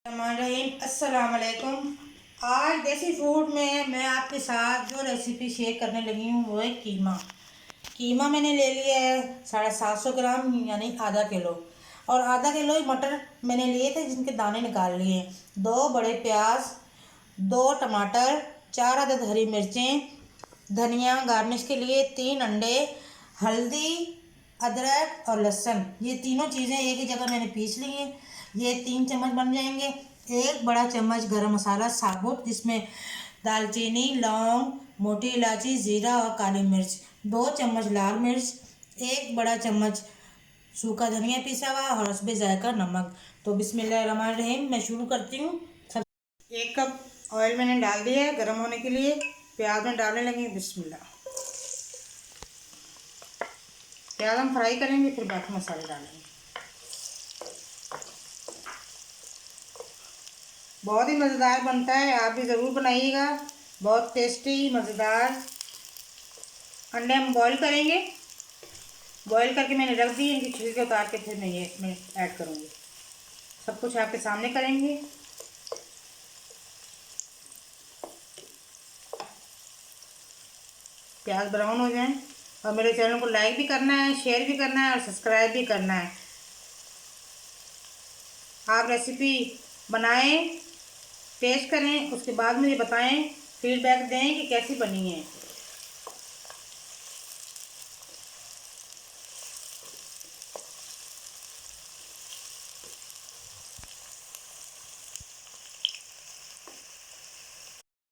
अस्सलाम वालेकुम। आज देसी फूड में मैं आपके साथ जो रेसिपी शेयर करने लगी हूँ वो है कीमा। कीमा मैंने ले लिया है 750 ग्राम यानी आधा किलो, और आधा किलो ही मटर मैंने लिए थे जिनके दाने निकाल लिए। 2 बड़े प्याज, 2 टमाटर, 4 अदद हरी मिर्चें, धनिया गार्निश के लिए, 3 अंडे, हल्दी, अदरक और लहसुन, ये तीनों चीज़ें एक ही जगह मैंने पीस ली हैं। ये 3 चम्मच बन जाएंगे। 1 बड़ा चम्मच गरम मसाला साबुत, जिसमें दालचीनी, लौंग, मोटी इलायची, ज़ीरा और काली मिर्च, 2 चम्मच लाल मिर्च, 1 बड़ा चम्मच सूखा धनिया पिसा हुआ और हस्बे जायका नमक। तो बिस्मिल्लाहिर्रहमानिर्रहीम, मैं शुरू करती हूँ। 1 कप ऑयल मैंने डाल दिया है गर्म होने के लिए। प्याज में डालने लगी बिस्मिल्लाह। प्याज हम फ्राई करेंगे, फिर बाकी मसाले डालेंगे। बहुत ही मज़ेदार बनता है, आप भी ज़रूर बनाइएगा। बहुत टेस्टी मज़ेदार। अंडे हम बॉईल करेंगे। बॉईल करके मैंने रख दिए, इनकी छिलके उतार के फिर मैं ऐड करूँगी। सब कुछ आपके सामने करेंगे। प्याज ब्राउन हो जाए, और मेरे चैनल को लाइक भी करना है, शेयर भी करना है और सब्सक्राइब भी करना है। आप रेसिपी बनाएं, टेस्ट करें, उसके बाद मुझे बताएं, फीडबैक दें कि कैसी बनी है।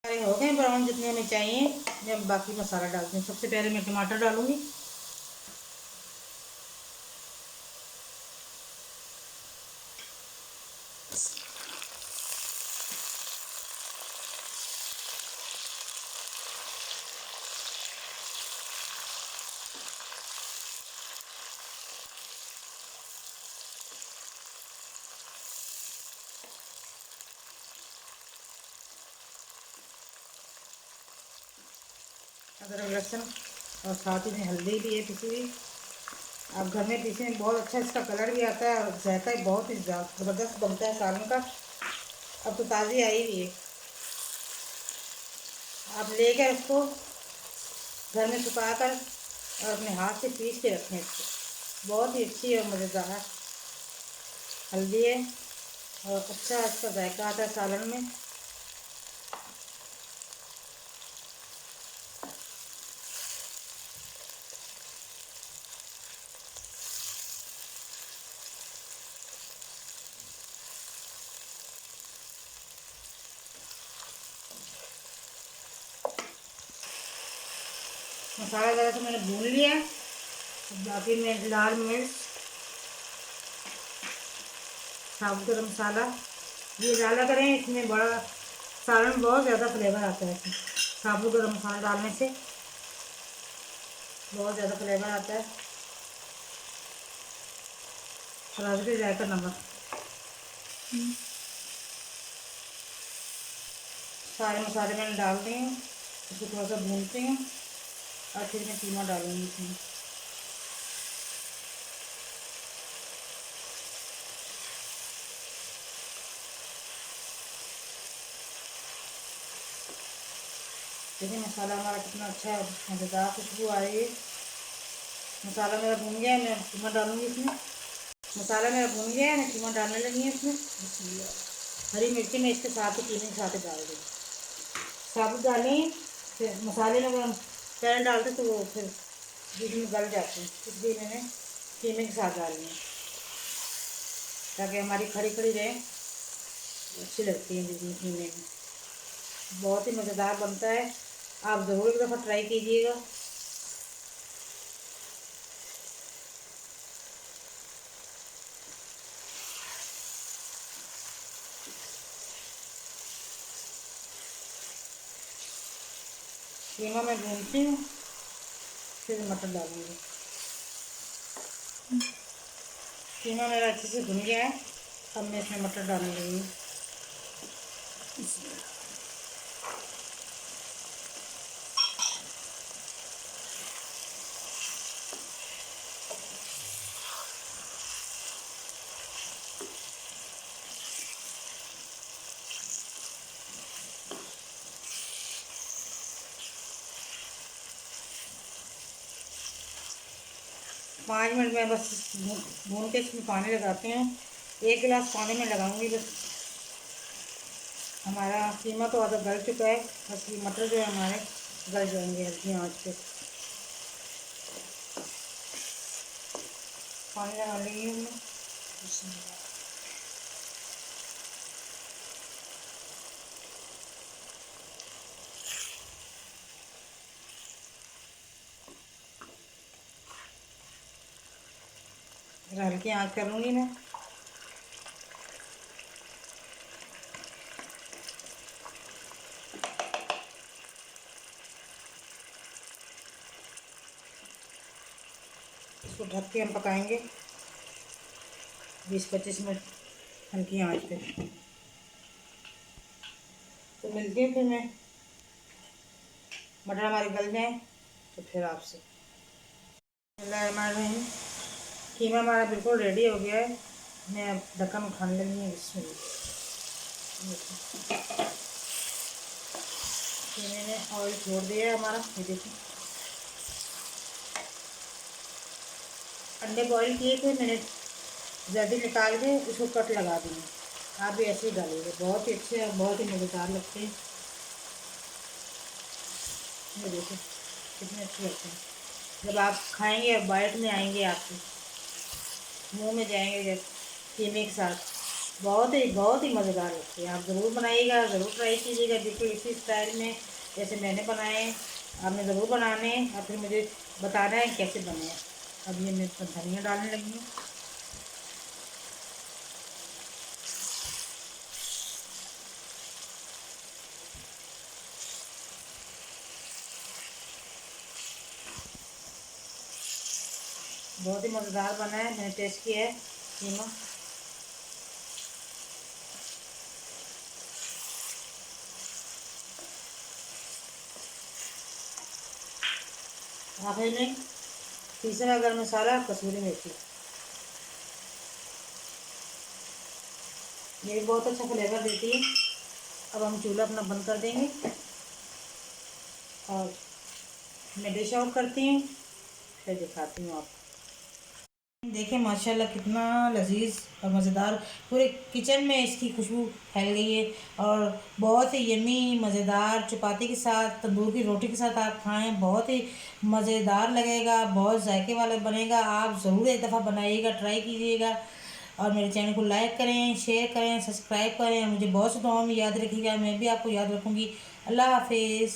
हो गए ब्राउन जितने हमें चाहिए। मैं बाकी मसाला डालती हूँ। सबसे पहले मैं टमाटर डालूंगी। अदरक लहसुन, और साथ ही में हल्दी भी है पिसी हुई। आप घर में पीसे बहुत अच्छा इसका कलर भी आता है, और जायका बहुत ही ज़बरदस्त बनता है सालन का। अब तो ताज़ी आई हुई है। आप लेकर इसको घर में सुखा कर और अपने हाथ से पीस के रखें। इसको बहुत ही अच्छी और मज़ेदार हल्दी है, और अच्छा इसका जायका आता है सालन में। मसाला ज़रा सा मैंने भून लिया। बाकी में लाल मिर्च, साबुत गरम मसाला ये डाला करें। इसमें बड़ा सालन बहुत ज़्यादा फ्लेवर आता है। इसमें साबुत गरम मसाला डालने से बहुत ज़्यादा फ्लेवर आता है। और हल्दी जायका नमक, सारे मसाले मैंने डाल दिए हैं। इसको थोड़ा सा भूनती हूँ, और फिर मैं कीमा डालूँगी इसमें। देखिए मसाला हमारा कितना अच्छा है, मज़ेदार खुशबू आ रही है। मसाला मेरा भून गया है, मैं कीमा डालूँगी इसमें। मसाला मेरा भून गया है, मैं कीमा डालने लगी हूँ इसमें। हरी मिर्ची मैं इसके साथ ही कीमे के साथ डाल दी। साबुत डालें, फिर मसाले में हम पहले डालते तो वो फिर बीच में गल जाते हैं, इसलिए मैंने कीमे के साथ डालनी है, ताकि हमारी खड़ी खड़ी रहे, अच्छी लगती है बीच में कीमे में। बहुत ही मज़ेदार बनता है, आप ज़रूर एक दफ़ा ट्राई कीजिएगा। कीमा मैं भूनती हूँ, फिर मटर डालूँगी। कीमा मेरा अच्छे से भुन गया है, अब मैं इसमें मटर डालने लगी हूँ। 5 मिनट में बस भून के इसमें पानी लगाती हूँ। 1 गिलास पानी में लगाऊंगी बस। हमारा कीमा तो आधा गल चुका है, बस ये मटर जो है हमारे गल जाएंगे हल्की आंच पे। पानी लगा ली हूँ मैं। हल्की आंच करूँगी मैं। इसको ढक के हम पकाएंगे 20-25 मिनट हल्की आंच पे। तो मिलती है फिर मैं, मटर हमारे गल जाए तो फिर आपसे। कीमा हमारा बिल्कुल रेडी हो गया है। मैं अब ढक्कन उठाने लगी हूँ इसमें। कीमे ने ऑयल छोड़ दिया है हमारा, ये देखिए। अंडे बॉईल किए थे मैंने, जल्दी निकाल के उसको कट लगा दिए। आप भी ऐसे ही डालिएगा, बहुत ही अच्छे और बहुत ही मज़ेदार लगते हैं। ये देखिए कितने अच्छे लगते हैं। जब आप खाएंगे बाइट में आएंगे, आपके मुंह में जाएंगे जब कीमे के साथ, बहुत ही मज़ेदार लगते हैं। आप ज़रूर बनाइएगा, ज़रूर ट्राई कीजिएगा, बिल्कुल इसी स्टाइल में जैसे मैंने बनाए हैं। आपने ज़रूर बनाने हैं और फिर मुझे बताना है कैसे बने हैं। अब ये मैं इसमें धनिया डालने लगी हूँ। बहुत ही मज़ेदार बना है, मैंने टेस्ट किया है कीमा। आखिर में तीसरा गरम मसाला, कसूरी मेथी, ये भी बहुत अच्छा फ्लेवर देती है। अब हम चूल्हा अपना बंद कर देंगे और मैं डिश आउट करती हूँ, फिर दिखाती हूँ आपको। देखिए माशाल्लाह कितना लजीज और मज़ेदार, पूरे किचन में इसकी खुशबू फैल गई है। और बहुत ही यमी मज़ेदार, चपाती के साथ, तंदूर की रोटी के साथ आप खाएं, बहुत ही मज़ेदार लगेगा, बहुत जायके वाला बनेगा। आप ज़रूर एक दफ़ा बनाइएगा, ट्राई कीजिएगा। और मेरे चैनल को लाइक करें, शेयर करें, सब्सक्राइब करें। मुझे बहुत सी दुआओं में याद रखिएगा, मैं भी आपको याद रखूँगी। अल्लाह हाफिज़।